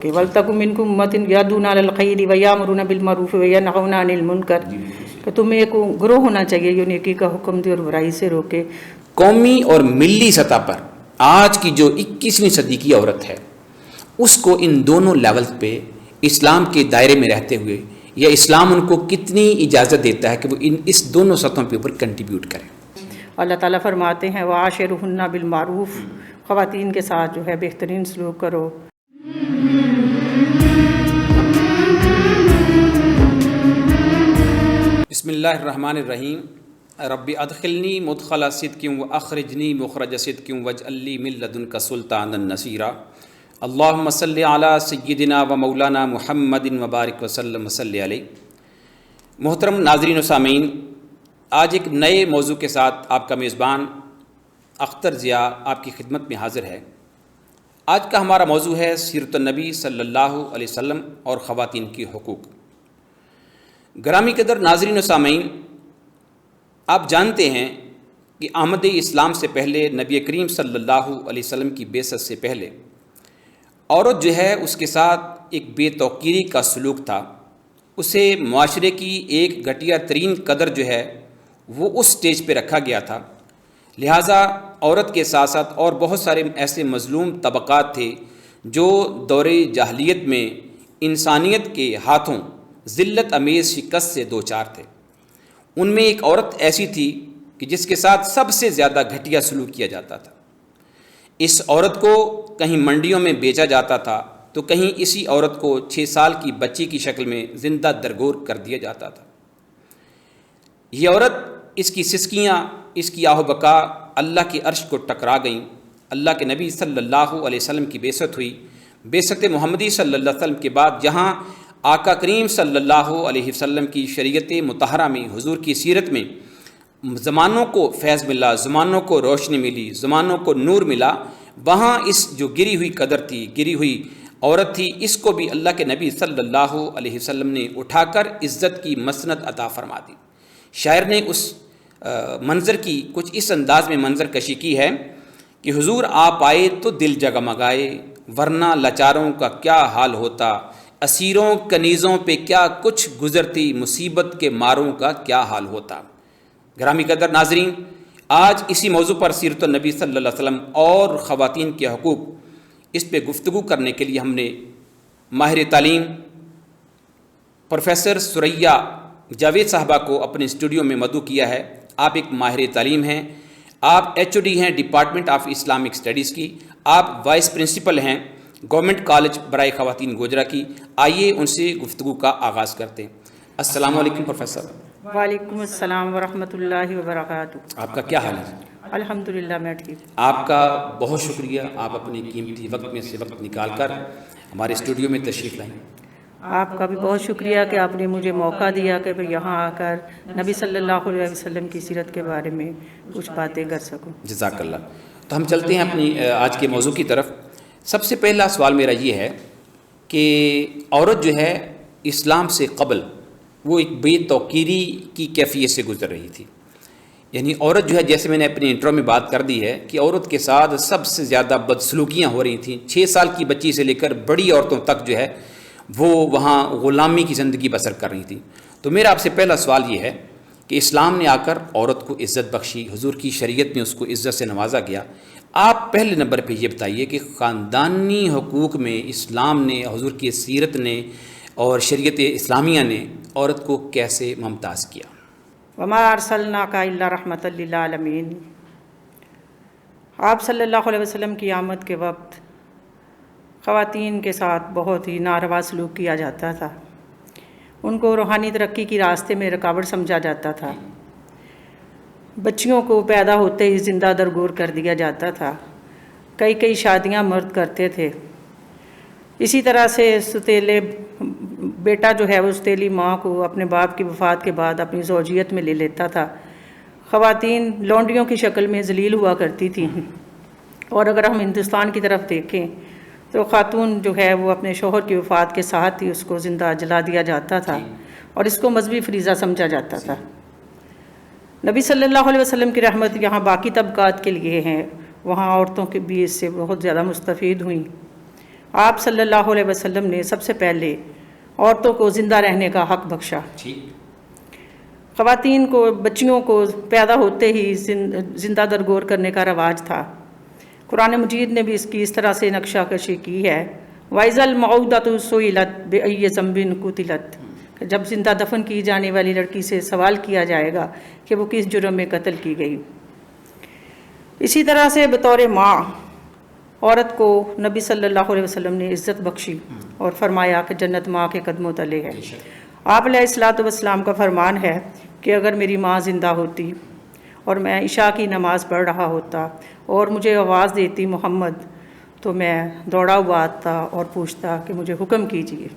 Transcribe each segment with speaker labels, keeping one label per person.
Speaker 1: کہ وَلْتَكُن مِّنكُمْ أُمَّةٌ يَدْعُونَ إِلَى الْخَيْرِ وَيَأْمُرُونَ بِالْمَعْرُوفِ وَيَنْهَوْنَ عَنِ الْمُنكَرِ کہ تمہیں ایک گروہ ہونا چاہیے جو نیکی کا حکم دے اور برائی سے روکے۔
Speaker 2: قومی اور ملی سطح پر آج کی جو 21ویں صدی کی عورت ہے اس کو ان دونوں لیولز پہ اسلام کے دائرے میں رہتے ہوئے یا اسلام ان کو کتنی اجازت دیتا ہے کہ وہ اس دونوں سطحوں پہ اوپر کنٹریبیوٹ کریں۔
Speaker 1: اللہ تعالیٰ فرماتے ہیں وَعَاشِرُهُنَّ بِالْمَعْرُوفِ خواتین کے ساتھ جو ہے بہترین سلوک کرو۔
Speaker 2: بسم اللہ الرحمن الرحیم رب ادخلنی مدخل صدق واخرجنی مخرج صدق واجعل لی من لدنک سلطانا نصیرا اللہم صلی علی سیدنا و مولانا محمد وبارک وسلم وصلی علیہ۔ محترم ناظرین و سامعین، آج ایک نئے موضوع کے ساتھ آپ کا میزبان اختر ضیاء آپ کی خدمت میں حاضر ہے۔ آج کا ہمارا موضوع ہے سیرت النبی صلی اللہ علیہ وسلم اور خواتین کی حقوق۔ گرامی قدر ناظرین و سامعین، آپ جانتے ہیں کہ آمد اسلام سے پہلے نبی کریم صلی اللہ علیہ وسلم کی بعثت سے پہلے عورت جو ہے اس کے ساتھ ایک بے توقیری کا سلوک تھا۔ اسے معاشرے کی ایک گھٹیا ترین قدر جو ہے وہ اس سٹیج پہ رکھا گیا تھا۔ لہٰذا عورت کے ساتھ ساتھ اور بہت سارے ایسے مظلوم طبقات تھے جو دور جاہلیت میں انسانیت کے ہاتھوں ذلت امیز شکست سے دوچار تھے۔ ان میں ایک عورت ایسی تھی کہ جس کے ساتھ سب سے زیادہ گھٹیا سلوک کیا جاتا تھا۔ اس عورت کو کہیں منڈیوں میں بیچا جاتا تھا تو کہیں اسی عورت کو 6 سال کی بچی کی شکل میں زندہ درگور کر دیا جاتا تھا۔ یہ عورت، اس کی سسکیاں، اس کی آہ و بکا اللہ کے عرش کو ٹکرا گئیں۔ اللہ کے نبی صلی اللہ علیہ وسلم کی بعثت ہوئی۔ بعثت محمدی صلی اللہ علیہ وسلم کے بعد جہاں آقا کریم صلی اللہ علیہ وسلم کی شریعت مطہرہ میں، حضور کی سیرت میں زمانوں کو فیض ملا، زمانوں کو روشنی ملی، زمانوں کو نور ملا، وہاں اس جو گری ہوئی قدر تھی، گری ہوئی عورت تھی، اس کو بھی اللہ کے نبی صلی اللہ علیہ وسلم نے اٹھا کر عزت کی مسند عطا فرما دی۔ شاعر نے اس منظر کی کچھ اس انداز میں منظر کشی کی ہے کہ حضور آپ آئے تو دل جگمگائے، ورنہ لاچاروں کا کیا حال ہوتا، اسیروں کنیزوں پہ کیا کچھ گزرتی، مصیبت کے ماروں کا کیا حال ہوتا۔ گرامی قدر ناظرین، آج اسی موضوع پر سیرت النبی صلی اللہ علیہ وسلم اور خواتین کے حقوق، اس پہ گفتگو کرنے کے لیے ہم نے ماہر تعلیم پروفیسر ثریا جاوید صاحبہ کو اپنے اسٹوڈیو میں مدعو کیا ہے۔ آپ ایک ماہر تعلیم ہیں، آپ HOD ہیں ڈپارٹمنٹ آف اسلامک اسٹڈیز کی، آپ وائس پرنسپل ہیں گورنمنٹ کالج برائے خواتین گوجرا کی۔ آئیے ان سے گفتگو کا آغاز کرتے ہیں۔ السلام علیکم پروفیسر۔
Speaker 1: وعلیکم السلام ورحمۃ اللہ وبرکاتہ۔
Speaker 2: آپ کا کیا حال ہے؟
Speaker 1: الحمدللہ میں ٹھیک۔
Speaker 2: آپ کا بہت شکریہ، آپ اپنے قیمتی وقت میں سے وقت نکال کر ہمارے اسٹوڈیو میں تشریف لائیں۔
Speaker 1: آپ کا بھی بہت شکریہ کہ آپ نے مجھے موقع دیا کہ میں یہاں آ کر نبی صلی اللہ علیہ وسلم کی سیرت کے بارے میں کچھ باتیں کر سکوں۔
Speaker 2: جزاک اللہ۔ تو ہم چلتے ہیں اپنی آج کے موضوع کی طرف۔ سب سے پہلا سوال میرا یہ ہے کہ عورت جو ہے اسلام سے قبل وہ ایک بے توقیری کی کیفیت سے گزر رہی تھی۔ یعنی عورت جو ہے، جیسے میں نے اپنے انٹرو میں بات کر دی ہے کہ عورت کے ساتھ سب سے زیادہ بدسلوکیاں ہو رہی تھیں۔ 6 سال کی بچی سے لے کر بڑی عورتوں تک جو ہے وہ وہاں غلامی کی زندگی بسر کر رہی تھیں۔ تو میرا آپ سے پہلا سوال یہ ہے کہ اسلام نے آ کر عورت کو عزت بخشی، حضور کی شریعت میں اس کو عزت سے نوازا گیا۔ آپ پہلے نمبر پہ یہ بتائیے کہ خاندانی حقوق میں اسلام نے، حضور کی سیرت نے اور شریعت اسلامیہ نے عورت کو کیسے ممتاز کیا؟
Speaker 1: وما ارسلناک الا رحمۃ للعالمین۔ آپ صلی اللہ علیہ وسلم کی آمد کے وقت خواتین کے ساتھ بہت ہی ناروا سلوک کیا جاتا تھا۔ ان کو روحانی ترقی کی راستے میں رکاوٹ سمجھا جاتا تھا۔ بچیوں کو پیدا ہوتے ہی زندہ درگور کر دیا جاتا تھا۔ کئی شادیاں مرد کرتے تھے۔ اسی طرح سے ستیلے بیٹا جو ہے وہ ستیلی ماں کو اپنے باپ کی وفات کے بعد اپنی زوجیت میں لے لیتا تھا۔ خواتین لونڈیوں کی شکل میں ذلیل ہوا کرتی تھیں۔ اور اگر ہم ہندوستان کی طرف دیکھیں تو خاتون جو ہے وہ اپنے شوہر کی وفات کے ساتھ ہی اس کو زندہ جلا دیا جاتا تھا اور اس کو مذہبی فریضہ سمجھا جاتا تھا۔ نبی صلی اللہ علیہ وسلم کی رحمت یہاں باقی طبقات کے لیے ہیں، وہاں عورتوں کے بھی اس سے بہت زیادہ مستفید ہوئیں۔ آپ صلی اللہ علیہ وسلم نے سب سے پہلے عورتوں کو زندہ رہنے کا حق بخشا۔ خواتین کو، بچیوں کو پیدا ہوتے ہی زندہ درگور کرنے کا رواج تھا۔ قرآن مجید نے بھی اس کی اس طرح سے نقشہ کشی کی ہے، وَإِذَا الْمَوْءُودَةُ سُئِلَتْ بِأَيِّ ذَنبٍ قُتِلَتْ، جب زندہ دفن کی جانے والی لڑکی سے سوال کیا جائے گا کہ وہ کس جرم میں قتل کی گئی۔ اسی طرح سے بطور ماں عورت کو نبی صلی اللہ علیہ وسلم نے عزت بخشی اور فرمایا کہ جنت ماں کے قدموں تلے ہے۔ آپ علیہ الصلوۃ والسلام کا فرمان ہے کہ اگر میری ماں زندہ ہوتی اور میں عشاء کی نماز پڑھ رہا ہوتا اور مجھے آواز دیتی محمد، تو میں دوڑا ہوا آتا اور پوچھتا کہ مجھے حکم کیجیے۔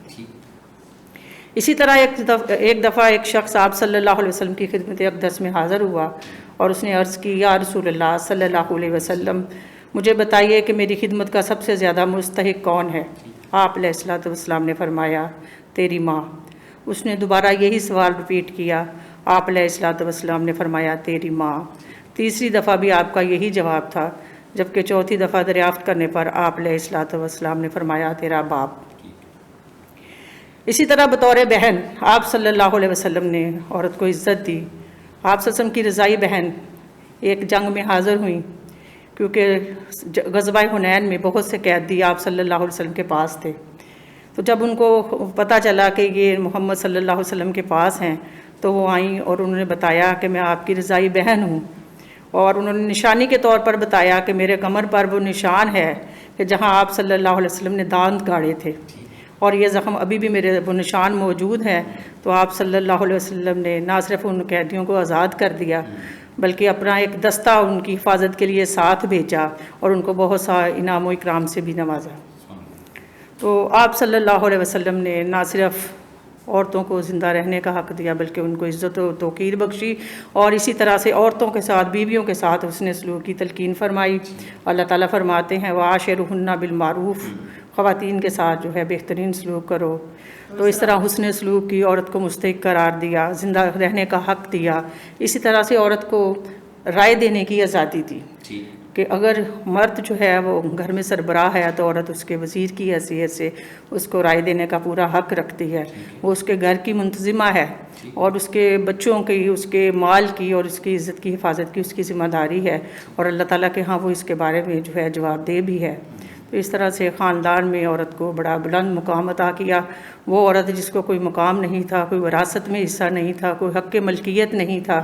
Speaker 1: اسی طرح ایک دفعہ ایک شخص آپ صلی اللہ علیہ وسلم کی خدمت اقدس میں حاضر ہوا اور اس نے عرض کی، یا رسول اللہ صلی اللہ علیہ وسلم، مجھے بتائیے کہ میری خدمت کا سب سے زیادہ مستحق کون ہے؟ آپ علیہ الصلوۃ والسلام نے فرمایا، تیری ماں۔ اس نے دوبارہ یہی سوال ریپیٹ کیا، آپ علیہ الصلوۃ والسلام نے فرمایا، تیری ماں۔ تیسری دفعہ بھی آپ کا یہی جواب تھا، جبکہ چوتھی دفعہ دریافت کرنے پر آپ علیہ الصلوۃ والسلام نے فرمایا، تیرا باپ۔ اسی طرح بطور بہن آپ صلی اللہ علیہ وسلم نے عورت کو عزت دی۔ آپ صلی اللہ علیہ وسلم کی رضائی بہن ایک جنگ میں حاضر ہوئیں، کیونکہ غزوہ حنین میں بہت سے قیدی آپ صلی اللہ علیہ وسلم کے پاس تھے۔ تو جب ان کو پتہ چلا کہ یہ محمد صلی اللہ علیہ وسلم کے پاس ہیں تو وہ آئیں اور انہوں نے بتایا کہ میں آپ کی رضائی بہن ہوں، اور انہوں نے نشانی کے طور پر بتایا کہ میرے کمر پر وہ نشان ہے کہ جہاں آپ صلی اللہ علیہ وسلم نے دانت گاڑے تھے، اور یہ زخم ابھی بھی میرے وہ نشان موجود ہے۔ تو آپ صلی اللہ علیہ وسلم نے نہ صرف ان قیدیوں کو آزاد کر دیا بلکہ اپنا ایک دستہ ان کی حفاظت کے لیے ساتھ بھیجا اور ان کو بہت سا انعام و اکرام سے بھی نوازا۔ تو آپ صلی اللہ علیہ وسلم نے نہ صرف عورتوں کو زندہ رہنے کا حق دیا بلکہ ان کو عزت و توقیر بخشی، اور اسی طرح سے عورتوں کے ساتھ، بیویوں کے ساتھ حسن سلوک کی تلقین فرمائی۔ اللہ تعالیٰ فرماتے ہیں، وَعَاشِرُهُنَّ بِالْمَعْرُوفِ، خواتین کے ساتھ جو ہے بہترین سلوک کرو۔ تو اس طرح حسن سلوک کی عورت کو مستحق قرار دیا، زندہ رہنے کا حق دیا۔ اسی طرح سے عورت کو رائے دینے کی آزادی دی کہ اگر مرد جو ہے وہ گھر میں سربراہ ہے تو عورت اس کے وزیر کی حیثیت سے اس کو رائے دینے کا پورا حق رکھتی ہے۔ وہ اس کے گھر کی منتظمہ ہے اور اس کے بچوں کی، اس کے مال کی اور اس کی عزت کی حفاظت کی اس کی ذمہ داری ہے، اور اللہ تعالیٰ کے ہاں وہ اس کے بارے میں جو ہے جواب دہ بھی ہے۔ تو اس طرح سے خاندان میں عورت کو بڑا بلند مقام عطا کیا۔ وہ عورت جس کو کوئی مقام نہیں تھا، کوئی وراثت میں حصہ نہیں تھا، کوئی حق ملکیت نہیں تھا،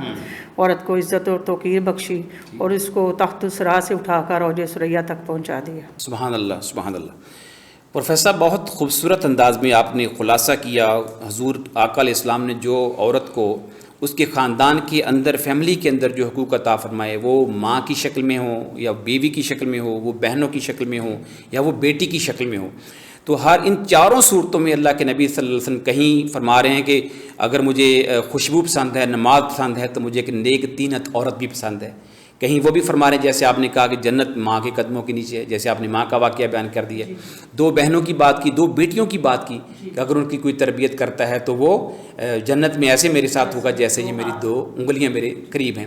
Speaker 1: عورت کو عزت اور توقیر بخشی اور اس کو تحت الثریٰ سے اٹھا کر اوج ثریا تک پہنچا دیا۔
Speaker 2: سبحان اللہ، سبحان اللہ۔ پروفیسر، بہت خوبصورت انداز میں آپ نے خلاصہ کیا حضور آقا علیہ السلام نے جو عورت کو اس کے خاندان کے اندر، فیملی کے اندر جو حقوق عطا فرمائے، وہ ماں کی شکل میں ہو یا بیوی کی شکل میں ہو، وہ بہنوں کی شکل میں ہو یا وہ بیٹی کی شکل میں ہو، تو ہر ان چاروں صورتوں میں اللہ کے نبی صلی اللہ علیہ وسلم کہیں فرما رہے ہیں کہ اگر مجھے خوشبو پسند ہے، نماز پسند ہے، تو مجھے ایک نیک دینت عورت بھی پسند ہے۔ کہیں وہ بھی فرما رہے ہیں جیسے آپ نے کہا کہ جنت ماں کے قدموں کے نیچے ہے، جیسے آپ نے ماں کا واقعہ بیان کر دیا۔ دو بہنوں کی بات کی، دو بیٹیوں کی بات کی کہ اگر ان کی کوئی تربیت کرتا ہے تو وہ جنت میں ایسے میرے ساتھ ہوگا جیسے یہ میری دو انگلیاں میرے قریب ہیں۔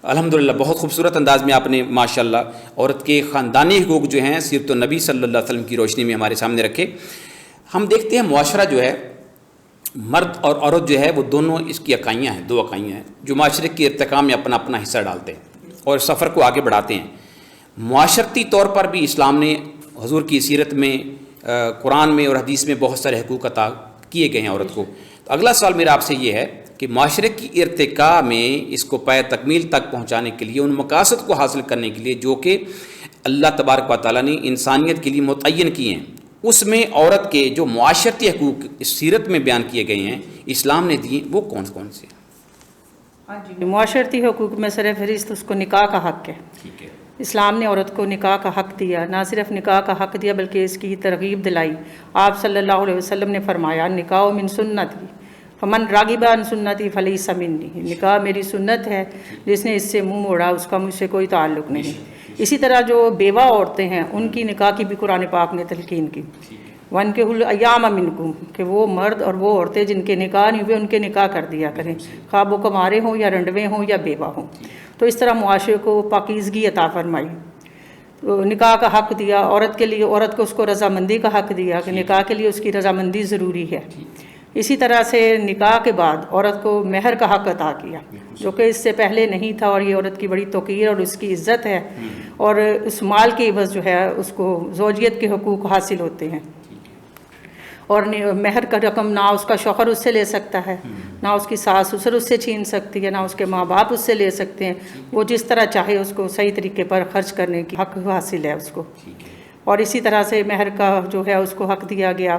Speaker 2: الحمدللہ بہت خوبصورت انداز میں آپ نے ماشاءاللہ عورت کے خاندانی حقوق جو ہیں سیرت النبی صلی اللہ علیہ وسلم کی روشنی میں ہمارے سامنے رکھے۔ ہم دیکھتے ہیں معاشرہ جو ہے، مرد اور عورت جو ہے وہ دونوں اس کی اکائیاں ہیں، دو اکائیاں ہیں جو معاشرے کے ارتقاء میں اپنا اپنا حصہ ڈالتے ہیں اور سفر کو آگے بڑھاتے ہیں۔ معاشرتی طور پر بھی اسلام نے حضور کی سیرت میں، قرآن میں اور حدیث میں بہت سارے حقوق عطا کیے گئے ہیں عورت کو۔ تو اگلا سوال میرا آپ سے یہ ہے کہ معاشرے کی ارتقاء میں اس کو پائے تکمیل تک پہنچانے کے لیے، ان مقاصد کو حاصل کرنے کے لیے جو کہ اللہ تبارک و تعالیٰ نے انسانیت کے لیے متعین کیے ہیں، اس میں عورت کے جو معاشرتی حقوق اس سیرت میں بیان کیے گئے ہیں، اسلام نے دیے، وہ کون سے ہیں؟
Speaker 1: ہاں جی، معاشرتی حقوق میں سر فہرست اس کو نکاح کا حق ہے۔
Speaker 2: ٹھیک ہے،
Speaker 1: اسلام نے عورت کو نکاح کا حق دیا، نہ صرف نکاح کا حق دیا بلکہ اس کی ترغیب دلائی۔ آپ صلی اللہ علیہ وسلم نے فرمایا، نکاح من سنتی فمن راغب عن سنتی فلیس منی، نکاح میری سنت ہے، جس نے اس سے منہ موڑا اس کا مجھ سے کوئی تعلق نہیں۔ اسی طرح جو بیوہ عورتیں ہیں ان کی نکاح کی بھی قرآن پاک نے تلقین کی، وَأَنكِحُوا الْأَيَامَ مِنكُمْ، کہ وہ مرد اور وہ عورتیں جن کے نکاح نہیں ہوئے ان کے نکاح کر دیا کریں، خواہ وہ کمارے ہوں یا رنڈوے ہوں یا بیوہ ہوں۔ تو اس طرح معاشرے کو پاکیزگی عطا فرمائی۔ نکاح کا حق دیا عورت کے لیے، عورت کو اس کو رضامندی کا حق دیا کہ نکاح کے لیے اس کی رضامندی ضروری ہے۔ اسی طرح سے نکاح کے بعد عورت کو مہر کا حق عطا کیا جو کہ اس سے پہلے نہیں تھا، اور یہ عورت کی بڑی توقیر اور اس کی عزت ہے، اور اس مال کی عوض جو ہے اس کو زوجیت کے حقوق حاصل ہوتے ہیں، اور مہر کا رقم نہ اس کا شوہر اس سے لے سکتا ہے، نہ اس کی ساس سسر اس سے چھین سکتی ہے، نہ اس کے ماں باپ اس سے لے سکتے ہیں، وہ جس طرح چاہے اس کو صحیح طریقے پر خرچ کرنے کی حق حاصل ہے اس کو۔ اور اسی طرح سے مہر کا جو ہے اس کو حق دیا گیا،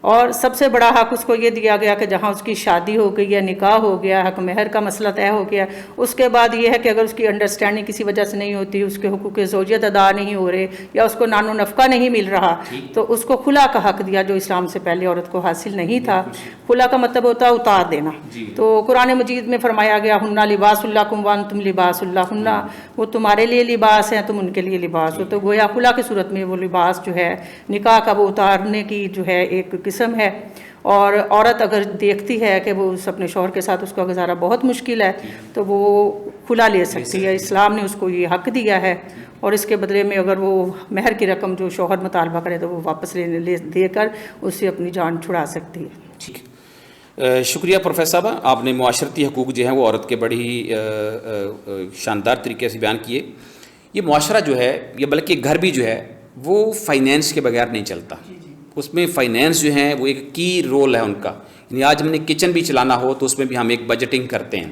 Speaker 1: اور سب سے بڑا حق اس کو یہ دیا گیا کہ جہاں اس کی شادی ہو گئی ہے، نکاح ہو گیا، حق مہر کا مسئلہ طے ہو گیا، اس کے بعد یہ ہے کہ اگر اس کی انڈرسٹینڈنگ کسی وجہ سے نہیں ہوتی، اس کے حقوق زوجیت ادا نہیں ہو رہے، یا اس کو نان و نفقہ نہیں مل رہا، تو اس کو خلا کا حق دیا جو اسلام سے پہلے عورت کو حاصل نہیں تھا۔ خلا کا مطلب ہوتا ہے اتار دینا۔ تو قرآن مجید میں فرمایا گیا ہننا لباس لکم وانتم لباس لہن، وہ تمہارے لیے لباس ہیں، تم ان کے لیے لباس ہو۔ تو گویا خلا کی صورت میں وہ لباس جو ہے نکاح کا وہ اتارنے کی جو ہے ایک قسم ہے، اور عورت اگر دیکھتی ہے کہ وہ اپنے شوہر کے ساتھ اس کا گزارا بہت مشکل ہے تو وہ کھلا لے سکتی ہے۔ اسلام نے اس کو یہ حق دیا ہے، اور اس کے بدلے میں اگر وہ مہر کی رقم جو شوہر مطالبہ کرے تو وہ واپس دے کر اس سے اپنی جان چھڑا سکتی ہے۔
Speaker 2: ٹھیک ہے، شکریہ پروفیسر صاحبہ، آپ نے معاشرتی حقوق جو ہیں وہ عورت کے بڑی ہی شاندار طریقے سے بیان کیے۔ یہ معاشرہ جو ہے، یا بلکہ گھر بھی جو ہے، وہ فائنینس کے بغیر نہیں چلتا، اس میں فائنینس جو ہیں وہ ایک کی رول ہے ان کا۔ یعنی آج ہم نے کچن بھی چلانا ہو تو اس میں بھی ہم ایک بجٹنگ کرتے ہیں۔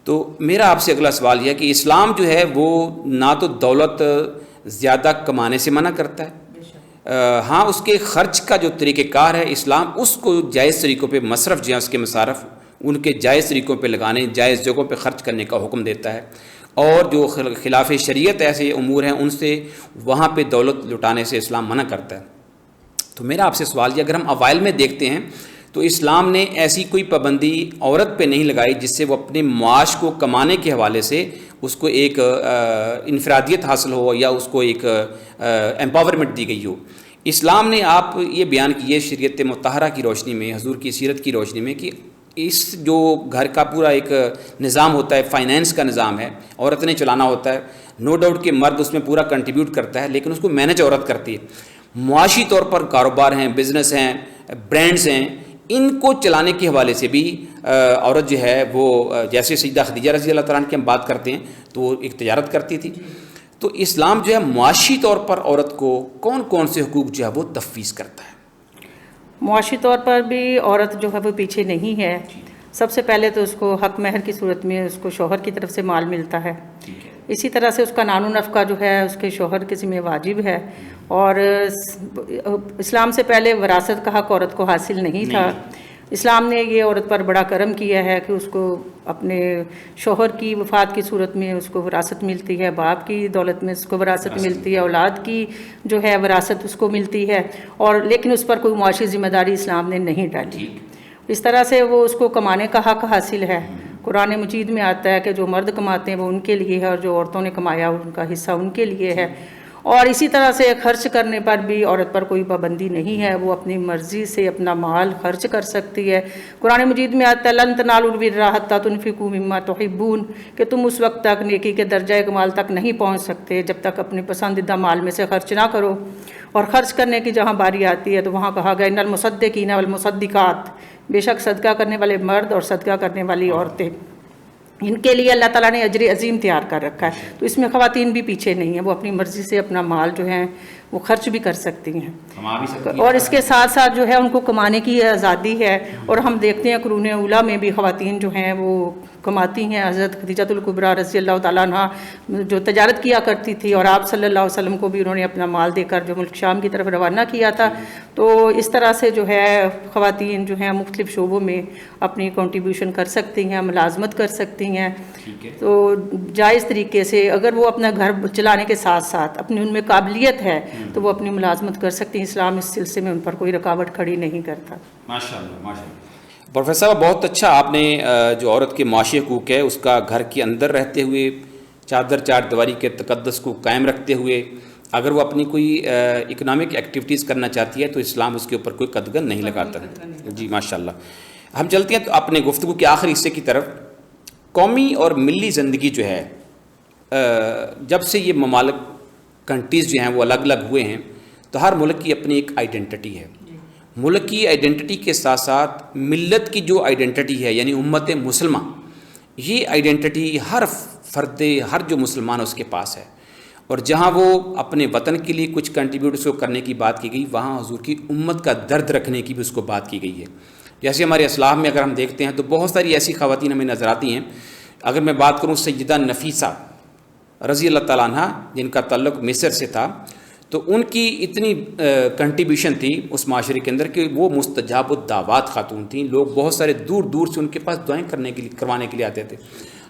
Speaker 2: تو میرا آپ سے اگلا سوال یہ ہے کہ اسلام جو ہے وہ نہ تو دولت زیادہ کمانے سے منع کرتا ہے، ہاں اس کے خرچ کا جو طریقہ کار ہے اسلام اس کو جائز طریقوں پہ مصرف جو ہے اس کے مصارف ان کے جائز طریقوں پہ لگانے، جائز جگہوں پہ خرچ کرنے کا حکم دیتا ہے، اور جو خلاف شریعت ایسے امور ہیں ان سے وہاں پہ دولت لٹانے سے اسلام منع کرتا ہے۔ تو میرا آپ سے سوال یہ، اگر ہم اوائل میں دیکھتے ہیں تو اسلام نے ایسی کوئی پابندی عورت پہ نہیں لگائی جس سے وہ اپنے معاش کو کمانے کے حوالے سے اس کو ایک انفرادیت حاصل ہو یا اس کو ایک امپاورمنٹ دی گئی ہو۔ اسلام نے آپ یہ بیان کیے شریعت مطہرہ کی روشنی میں، حضور کی سیرت کی روشنی میں، کہ اس جو گھر کا پورا ایک نظام ہوتا ہے، فائنینس کا نظام ہے، عورت نے چلانا ہوتا ہے۔ نو ڈاؤٹ کہ مرد اس میں پورا کنٹریبیوٹ کرتا ہے، لیکن اس کو مینج عورت کرتی ہے۔ معاشی طور پر کاروبار ہیں، بزنس ہیں، برانڈز ہیں، ان کو چلانے کے حوالے سے بھی عورت جو ہے وہ، جیسے سیدہ خدیجہ رضی اللہ تعالیٰ عنہ کی ہم بات کرتے ہیں تو وہ ایک تجارت کرتی تھی۔ تو اسلام جو ہے معاشی طور پر عورت کو کون کون سے حقوق جو ہے وہ تفویض کرتا ہے؟
Speaker 1: معاشی طور پر بھی عورت جو ہے وہ پیچھے نہیں ہے۔ سب سے پہلے تو اس کو حق مہر کی صورت میں اس کو شوہر کی طرف سے مال ملتا ہے، اسی طرح سے اس کا نان و نفقہ جو ہے اس کے شوہر کے ذمہ واجب ہے، اور اسلام سے پہلے وراثت کا حق عورت کو حاصل نہیں تھا۔ اسلام نے یہ عورت پر بڑا کرم کیا ہے کہ اس کو اپنے شوہر کی وفات کی صورت میں اس کو وراثت ملتی ہے، باپ کی دولت میں اس کو وراثت ملتی ہے، اولاد کی جو ہے وراثت اس کو ملتی ہے، اور لیکن اس پر کوئی معاشی ذمہ داری اسلام نے نہیں ڈالی۔ اس طرح سے وہ اس کو کمانے کا حق حاصل ہے۔ قرآن مجید میں آتا ہے کہ جو مرد کماتے ہیں وہ ان کے لیے ہے، اور جو عورتوں نے کمایا ان کا حصہ ان کے لیے ہے۔ اور اسی طرح سے خرچ کرنے پر بھی عورت پر کوئی پابندی نہیں ہے، وہ اپنی مرضی سے اپنا مال خرچ کر سکتی ہے۔ قرآن مجید میں آتا ہے لن تنالوا البر حتی تنفقوا مما تحبون، کہ تم اس وقت تک نیکی کے درجہ کمال تک نہیں پہنچ سکتے جب تک اپنے پسندیدہ مال میں سے خرچ نہ کرو۔ اور خرچ کرنے کی جہاں باری آتی ہے تو وہاں کہا گیا ان المصدقین والمصدقات، بے شک صدقہ کرنے والے مرد اور صدقہ کرنے والی عورتیں، ان کے لیے اللہ تعالیٰ نے اجر عظیم تیار کر رکھا ہے۔ تو اس میں خواتین بھی پیچھے نہیں ہیں، وہ اپنی مرضی سے اپنا مال جو ہے وہ خرچ بھی کر سکتی ہیں، اور اس کے ساتھ ساتھ جو ہے ان کو کمانے کی آزادی ہے۔ اور ہم دیکھتے ہیں قرون اولیٰ میں بھی خواتین جو ہیں وہ کماتی ہیں۔ حضرت خدیجہ الکبریٰ رضی اللہ تعالیٰ عنہ جو تجارت کیا کرتی تھی، اور آپ صلی اللہ علیہ وسلم کو بھی انہوں نے اپنا مال دے کر جو ملک شام کی طرف روانہ کیا تھا۔ تو اس طرح سے جو ہے خواتین جو ہیں مختلف شعبوں میں اپنی کنٹریبیوشن کر سکتی ہیں، ملازمت کر سکتی ہیں۔ تو جائز طریقے سے اگر وہ اپنا گھر چلانے کے ساتھ ساتھ اپنی ان میں قابلیت ہے تو وہ اپنی ملازمت کر سکتی ہیں۔ اسلام اس سلسلے میں ان پر کوئی رکاوٹ کھڑی نہیں کرتا۔
Speaker 2: ماشاءاللہ ماشاءاللہ۔ پروفیسر صاحب بہت اچھا آپ نے جو عورت کے معاشی حقوق ہے اس کا گھر کے اندر رہتے ہوئے چار دیواری کے تقدس کو قائم رکھتے ہوئے اگر وہ اپنی کوئی اکنامک ایکٹیویٹیز کرنا چاہتی ہے تو اسلام اس کے اوپر کوئی قدغن نہیں لگاتا۔ جی ماشاءاللہ۔ ہم چلتے ہیں تو اپنے گفتگو کے آخری حصے کی طرف۔ قومی اور ملی زندگی جو ہے جب سے یہ ممالک کنٹریز جو ہیں وہ الگ الگ ہوئے ہیں، تو ہر ملک کی اپنی ایک آئیڈینٹی ہے. ملک کی آئیڈینٹی کے ساتھ ساتھ ملت کی جو آئیڈینٹی ہے یعنی امت مسلمہ، یہ آئیڈینٹی ہر فرد، ہر جو مسلمان ہے اس کے پاس ہے. اور جہاں وہ اپنے وطن کے لیے کچھ کنٹریبیوٹ اس کو کرنے کی بات کی گئی، وہاں حضور کی امت کا درد رکھنے کی بھی اس کو بات کی گئی ہے. جیسے ہمارے اسلام میں اگر ہم دیکھتے ہیں تو بہت ساری ایسی خواتین ہمیں نظر آتی ہیں. اگر میں بات کروں سیدہ نفیسہ رضی اللہ تعالیٰ عنہ، جن کا تعلق مصر سے تھا، تو ان کی اتنی کنٹریبیوشن تھی اس معاشرے کے اندر کہ وہ مستجاب الدعوات خاتون تھیں. لوگ بہت سارے دور دور سے ان کے پاس دعائیں کروانے کے لیے آتے تھے.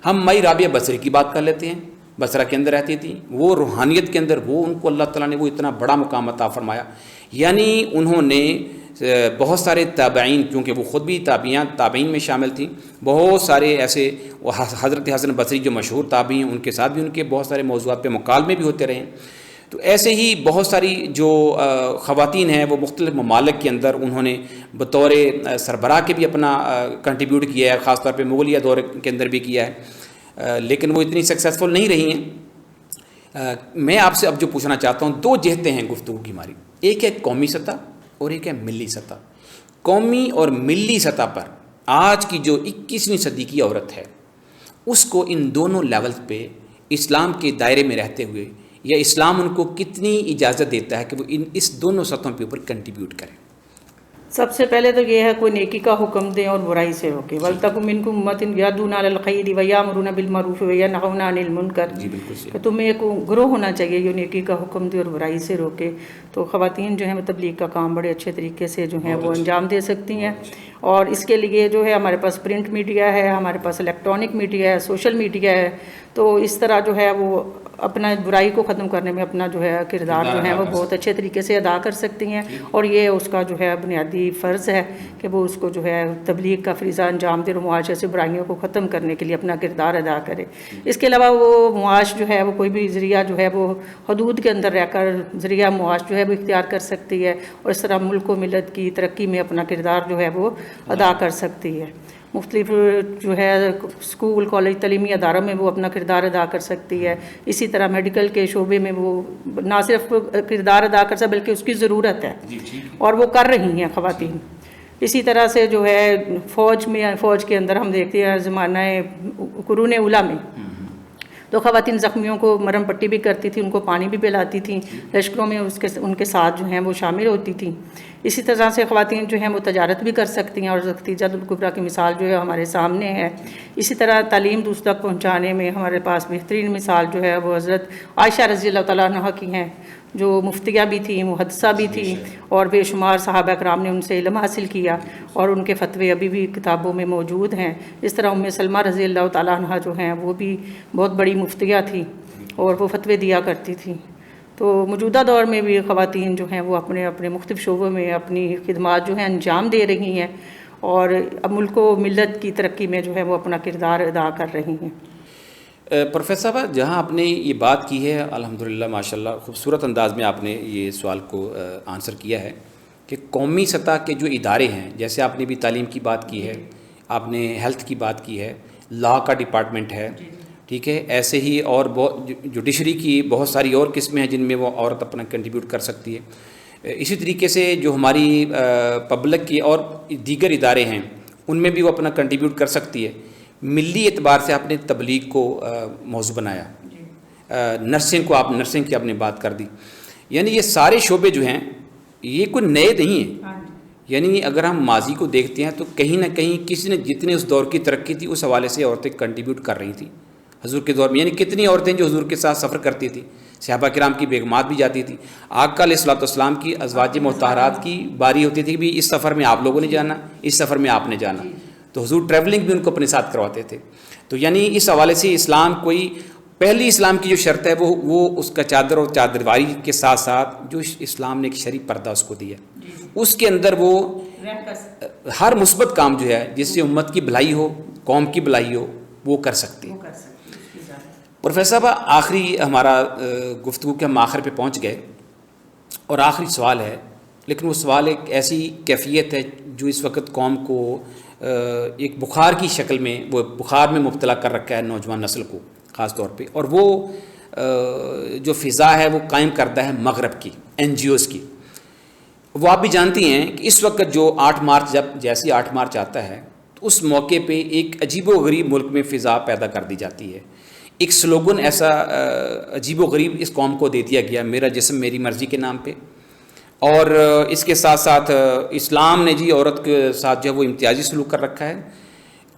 Speaker 2: ہم مائی رابعہ بصری کی بات کر لیتے ہیں، بصرہ کے اندر رہتی تھیں. وہ روحانیت کے اندر ان کو اللہ تعالیٰ نے وہ اتنا بڑا مقام عطا فرمایا. یعنی انہوں نے بہت سارے تابعین، کیونکہ وہ خود بھی تابعین میں شامل تھیں، بہت سارے ایسے حضرت حسن بصری جو مشہور تابعی ہیں ان کے ساتھ بھی ان کے بہت سارے موضوعات پہ مکالمے بھی ہوتے رہے. تو ایسے ہی بہت ساری جو خواتین ہیں وہ مختلف ممالک کے اندر انہوں نے بطور سربراہ کے بھی اپنا کنٹریبیوٹ کیا ہے، خاص طور پہ مغلیہ دور کے اندر بھی کیا ہے، لیکن وہ اتنی سکسیسفل نہیں رہی ہیں. میں آپ سے اب جو پوچھنا چاہتا ہوں، دو جہتیں ہیں گفتگو کی ہماری، ایک ہے قومی سطح اور ایک ہے ملی سطح. قومی اور ملی سطح پر آج کی جو 21ویں صدی کی عورت ہے، اس کو ان دونوں لیولز پہ اسلام کے دائرے میں رہتے ہوئے یا اسلام ان کو کتنی اجازت دیتا ہے کہ وہ اس دونوں سطحوں کے اوپر کنٹریبیوٹ کریں؟
Speaker 1: سب سے پہلے تو یہ ہے کوئی نیکی کا حکم دیں اور برائی سے روکے. وَلْتَكُن مِّنكُمْ أُمَّةٌ يَدْعُونَ إِلَى الْخَيْرِ وَيَأْمُرُونَ بِالْمَعْرُوفِ وَيَنْهَوْنَ عَنِ الْمُنكَرِ.
Speaker 2: جی بالکل صحیح.
Speaker 1: کہ تمہیں ایک گروہ ہونا چاہیے جو نیکی کا حکم دے اور برائی سے روکے. تو خواتین جو ہیں وہ تبلیغ کا کام بڑے اچھے طریقے سے جو ہیں وہ انجام دے سکتی ہیں. اور اس کے لیے جو ہے ہمارے پاس پرنٹ میڈیا ہے، ہمارے پاس الیکٹرانک میڈیا ہے، سوشل میڈیا ہے. تو اس طرح جو ہے وہ اپنا برائی کو ختم کرنے میں اپنا جو ہے کردار جو ہے وہ بہت اچھے طریقے سے ادا کر سکتی ہیں. اور یہ اس کا جو ہے بنیادی فرض ہے کہ وہ اس کو جو ہے تبلیغ کا فریضہ انجام دے اور معاشرے سے برائیوں کو ختم کرنے کے لیے اپنا کردار ادا کرے. اس کے علاوہ وہ معاش جو ہے وہ کوئی بھی ذریعہ جو ہے وہ حدود کے اندر رہ کر ذریعہ معاش جو ہے وہ اختیار کر سکتی ہے اور اس طرح ملک و ملت کی ترقی میں اپنا کردار جو ہے وہ ادا کر سکتی ہے. مختلف جو ہے اسکول کالج تعلیمی اداروں میں وہ اپنا کردار ادا کر سکتی ہے. اسی طرح میڈیکل کے شعبے میں وہ نہ صرف کردار ادا کر سکتی بلکہ اس کی ضرورت ہے اور وہ کر رہی ہیں خواتین. اسی طرح سے جو ہے فوج کے اندر ہم دیکھتے ہیں زمانہ قرون اولیٰ میں تو خواتین زخمیوں کو مرہم پٹی بھی کرتی تھیں، ان کو پانی بھی پلاتی تھیں، لشکروں میں ان کے ساتھ جو ہیں وہ شامل ہوتی تھیں. اسی طرح سے خواتین جو ہیں وہ تجارت بھی کر سکتی ہیں اور ختیجہ الکبریٰ کی مثال جو ہے ہمارے سامنے ہے. اسی طرح تعلیم دوسروں تک پہنچانے میں ہمارے پاس بہترین مثال جو ہے وہ حضرت عائشہ رضی اللہ تعالیٰ عنہ کی ہیں، جو مفتیہ بھی تھیں، محدثہ بھی تھیں اور بے شمار صحابہ کرام نے ان سے علم حاصل کیا اور ان کے فتوے ابھی بھی کتابوں میں موجود ہیں. اس طرح ام سلمہ رضی اللہ تعالیٰ عنہ جو ہیں وہ بھی بہت بڑی مفتیہ تھیں اور وہ فتوے دیا کرتی تھیں. تو موجودہ دور میں بھی خواتین جو ہیں وہ اپنے اپنے مختلف شعبوں میں اپنی خدمات جو ہیں انجام دے رہی ہیں اور اب ملک و ملت کی ترقی میں جو ہے وہ اپنا کردار ادا کر رہی ہیں.
Speaker 2: پروفیسر صاحب، جہاں آپ نے یہ بات کی ہے الحمدللہ ماشاءاللہ خوبصورت انداز میں آپ نے یہ سوال کو آنسر کیا ہے کہ قومی سطح کے جو ادارے ہیں، جیسے آپ نے بھی تعلیم کی بات کی ہے، آپ نے ہیلتھ کی بات کی ہے، لا کا ڈپارٹمنٹ ہے، ٹھیک ہے، ایسے ہی اور جوڈیشری کی بہت ساری اور قسمیں ہیں جن میں وہ عورت اپنا کنٹریبیوٹ کر سکتی ہے. اسی طریقے سے جو ہماری پبلک کی اور دیگر ادارے ہیں ان میں بھی وہ اپنا کنٹریبیوٹ کر سکتی ہے. ملی اعتبار سے آپ نے تبلیغ کو موضوع بنایا، نرسنگ کی آپ نے بات کر دی. یعنی یہ سارے شعبے جو ہیں یہ کوئی نئے نہیں ہیں. یعنی اگر ہم ماضی کو دیکھتے ہیں تو کہیں نہ کہیں کسی نے جتنے اس دور کی ترقی تھی اس حوالے سے عورتیں کنٹریبیوٹ کر رہی تھیں حضور کے دور میں. یعنی کتنی عورتیں جو حضور کے ساتھ سفر کرتی تھیں، صحابہ کرام کی بیگمات بھی جاتی تھیں. آقا علیہ الصلوۃ والسلام کی ازواج مطہرات کی باری ہوتی تھی کہ بھی اس سفر میں آپ لوگوں نے جانا، اس سفر میں آپ نے جانا، تو حضور ٹریولنگ بھی ان کو اپنے ساتھ کرواتے تھے. تو یعنی اس حوالے سے اسلام کوئی پہلی اسلام کی جو شرط ہے وہ اس کا چادر اور چادرواری کے ساتھ ساتھ جو اسلام نے ایک شرعی پردہ اس کو دیا، اس کے اندر وہ ہر مثبت کام جو ہے جس سے امت کی بھلائی ہو، قوم کی بھلائی ہو، وہ کر سکتی ہے. پروفیسر صاحب، آخری ہمارا گفتگو کے ہم آخر پہ پہنچ گئے اور آخری سوال ہے، لیکن وہ سوال ایک ایسی کیفیت ہے جو اس وقت قوم کو ایک بخار کی شکل میں، وہ بخار میں مبتلا کر رکھا ہے نوجوان نسل کو خاص طور پہ، اور وہ جو فضا ہے وہ قائم کرتا ہے مغرب کی NGOs کی. وہ آپ بھی جانتی ہیں کہ اس وقت جو 8 مارچ جیسے 8 مارچ آتا ہے تو اس موقع پہ ایک عجیب و غریب ملک میں فضا پیدا کر دی جاتی ہے. ایک سلوگن ایسا عجیب و غریب اس قوم کو دے دیا گیا، میرا جسم میری مرضی کے نام پہ. اور اس کے ساتھ ساتھ اسلام نے جی عورت کے ساتھ جو ہے وہ امتیازی سلوک کر رکھا ہے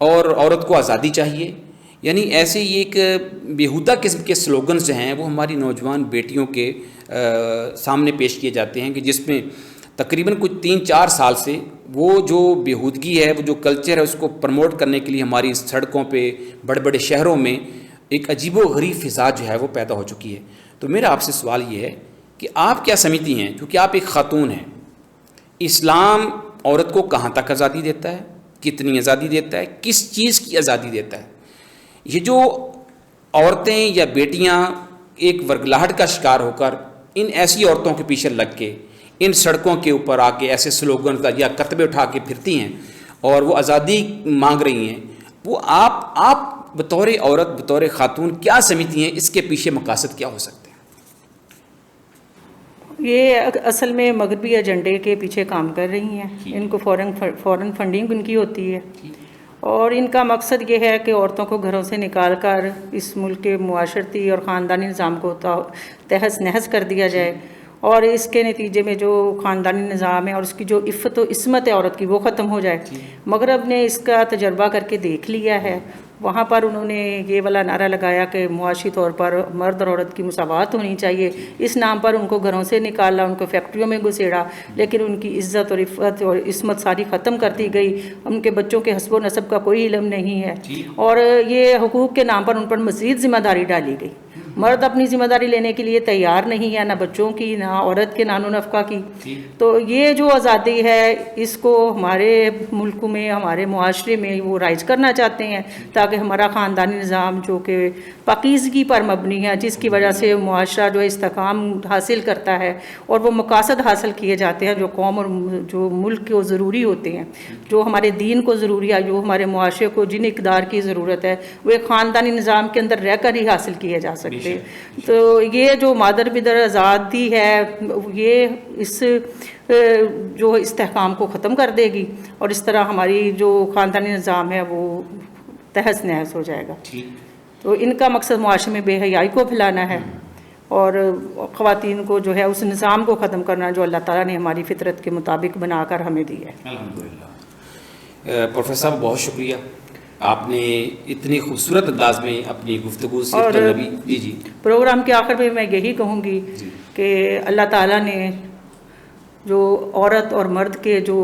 Speaker 2: اور عورت کو آزادی چاہیے. یعنی ایسے یہ ایک بیہودہ قسم کے سلوگنز جو ہیں وہ ہماری نوجوان بیٹیوں کے سامنے پیش کیے جاتے ہیں کہ جس میں تقریباً کچھ 3-4 سال سے وہ جو بیہودگی ہے، وہ جو کلچر ہے، اس کو پروموٹ کرنے کے لیے ہماری سڑکوں پہ بڑے بڑے شہروں میں ایک عجیب و غریب فضا جو ہے وہ پیدا ہو چکی ہے. تو میرا آپ سے سوال یہ ہے کہ آپ کیا سمجھتی ہیں، کیونکہ آپ ایک خاتون ہیں، اسلام عورت کو کہاں تک آزادی دیتا ہے، کتنی آزادی دیتا ہے، کس چیز کی آزادی دیتا ہے؟ یہ جو عورتیں یا بیٹیاں ایک ورگلاہٹ کا شکار ہو کر ان ایسی عورتوں کے پیچھے لگ کے ان سڑکوں کے اوپر آ کے ایسے سلوگن یا کتبے اٹھا کے پھرتی ہیں اور وہ آزادی مانگ رہی ہیں، وہ آپ بطور عورت، بطور خاتون کیا سمجھتی ہیں اس کے پیچھے مقاصد کیا ہو سکتے ہیں؟
Speaker 1: یہ اصل میں مغربی ایجنڈے کے پیچھے کام کر رہی ہیں. ان کو فورن فنڈنگ ان کی ہوتی ہے اور ان کا مقصد یہ ہے کہ عورتوں کو گھروں سے نکال کر اس ملک کے معاشرتی اور خاندانی نظام کو تہس نہس کر دیا جائے اور اس کے نتیجے میں جو خاندانی نظام ہے اور اس کی جو عفت و عصمت ہے عورت کی وہ ختم ہو جائے. مغرب نے اس کا تجربہ کر کے دیکھ لیا ہے. وہاں پر انہوں نے یہ والا نعرہ لگایا کہ معاشی طور پر مرد اور عورت کی مساوات ہونی چاہیے. اس نام پر ان کو گھروں سے نکالا، ان کو فیکٹریوں میں گھسیڑا، لیکن ان کی عزت اور عفت اور عصمت ساری ختم کر دی گئی. ان کے بچوں کے حسب و نسب کا کوئی علم نہیں ہے اور یہ حقوق کے نام پر ان پر مزید ذمہ داری ڈالی گئی. مرد اپنی ذمہ داری لینے کے لیے تیار نہیں ہے، نہ بچوں کی، نہ عورت کے نان و نفقہ کی. تو یہ جو آزادی ہے اس کو ہمارے ملک میں، ہمارے معاشرے میں وہ رائج کرنا چاہتے ہیں تاکہ ہمارا خاندانی نظام جو کہ پاکیزگی پر مبنی ہے، جس کی وجہ سے معاشرہ جو استحکام حاصل کرتا ہے اور وہ مقاصد حاصل کیے جاتے ہیں جو قوم اور جو ملک کو ضروری ہوتے ہیں، جو ہمارے دین کو ضروری ہے، جو ہمارے معاشرے کو جن اقدار کی ضرورت ہے، وہ ایک خاندانی نظام کے اندر رہ کر ہی حاصل کیے جا سکتے. تو یہ جو مادر بدر آزادی ہے یہ اس جو استحکام کو ختم کر دے گی اور اس طرح ہماری جو خاندانی نظام ہے وہ تہس نہس ہو جائے گا. تو ان کا مقصد معاشرے میں بے حیائی کو پھیلانا ہے اور خواتین کو جو ہے اس نظام کو ختم کرنا جو اللہ تعالیٰ نے ہماری فطرت کے مطابق بنا کر ہمیں دی ہے.
Speaker 2: الحمدللہ. پروفیسر صاحب بہت شکریہ، آپ نے اتنی خوبصورت انداز میں اپنی گفتگو سیرت النبی جی
Speaker 1: پروگرام کے آخر میں میں یہی کہوں گی کہ اللہ تعالیٰ نے جو عورت اور مرد کے جو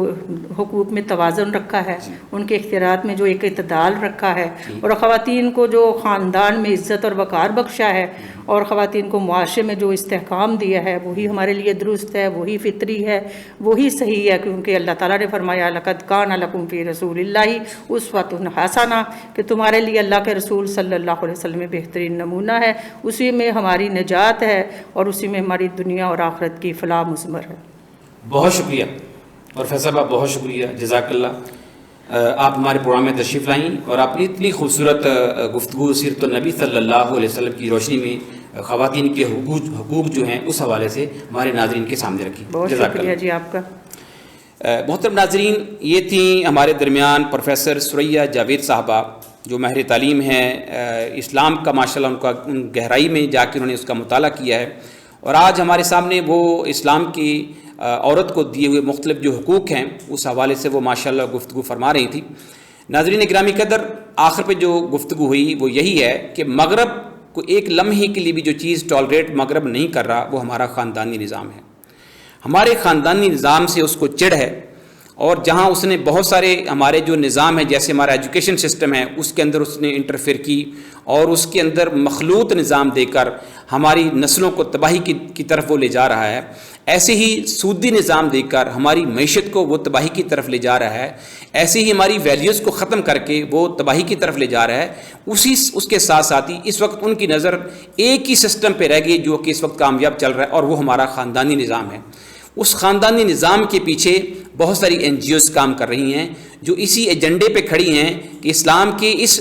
Speaker 1: حقوق میں توازن رکھا ہے، ان کے اختیارات میں جو ایک اعتدال رکھا ہے اور خواتین کو جو خاندان میں عزت اور وقار بخشا ہے اور خواتین کو معاشرے میں جو استحکام دیا ہے وہی ہمارے لیے درست ہے، وہی فطری ہے، وہی صحیح ہے. کیونکہ اللہ تعالیٰ نے فرمایا لقد کان لکم فی رسول اللہ اسوۃ حسنہ، کہ تمہارے لیے اللہ کے رسول صلی اللہ علیہ وسلم بہترین نمونہ ہے. اسی میں ہماری نجات ہے اور اسی میں ہماری دنیا اور آخرت کی فلاح مثمر ہے.
Speaker 2: بہت شکریہ پروفیسر صاحب، بہت شکریہ، جزاک اللہ. آپ ہمارے پروگرام میں تشریف لائیں اور آپ نے اتنی خوبصورت گفتگو سیرت النبی صلی اللہ علیہ وسلم کی روشنی میں خواتین کے حقوق جو ہیں اس حوالے سے ہمارے ناظرین کے سامنے رکھی.
Speaker 1: بہت شکریہ جی آپ کا.
Speaker 2: محترم ناظرین، یہ تھیں ہمارے درمیان پروفیسر ثریا جاوید صاحبہ جو ماہر تعلیم ہیں اسلام کا، ماشاءاللہ ان گہرائی میں جا کے انہوں نے اس کا مطالعہ کیا ہے اور آج ہمارے سامنے وہ اسلام کی عورت کو دیے ہوئے مختلف جو حقوق ہیں اس حوالے سے وہ ماشاءاللہ گفتگو فرما رہی تھی. ناظرین گرامی قدر، آخر پہ جو گفتگو ہوئی وہ یہی ہے کہ مغرب کو ایک لمحے کے لیے بھی جو چیز ٹالریٹ مغرب نہیں کر رہا وہ ہمارا خاندانی نظام ہے. ہمارے خاندانی نظام سے اس کو چڑ ہے اور جہاں اس نے بہت سارے ہمارے جو نظام ہے، جیسے ہمارا ایجوکیشن سسٹم ہے، اس کے اندر اس نے انٹرفیئر کی اور اس کے اندر مخلوط نظام دے کر ہماری نسلوں کو تباہی کی طرف وہ لے جا رہا ہے. ایسے ہی سودی نظام دے کر ہماری معیشت کو وہ تباہی کی طرف لے جا رہا ہے. ایسے ہی ہماری ویلیوز کو ختم کر کے وہ تباہی کی طرف لے جا رہا ہے. اس کے ساتھ ساتھ ہی اس وقت ان کی نظر ایک ہی سسٹم پہ رہ گئی جو کہ اس وقت کامیاب چل رہا ہے اور وہ ہمارا خاندانی نظام ہے. اس خاندانی نظام کے پیچھے بہت ساری NGOs کام کر رہی ہیں جو اسی ایجنڈے پہ کھڑی ہیں کہ اسلام کے اس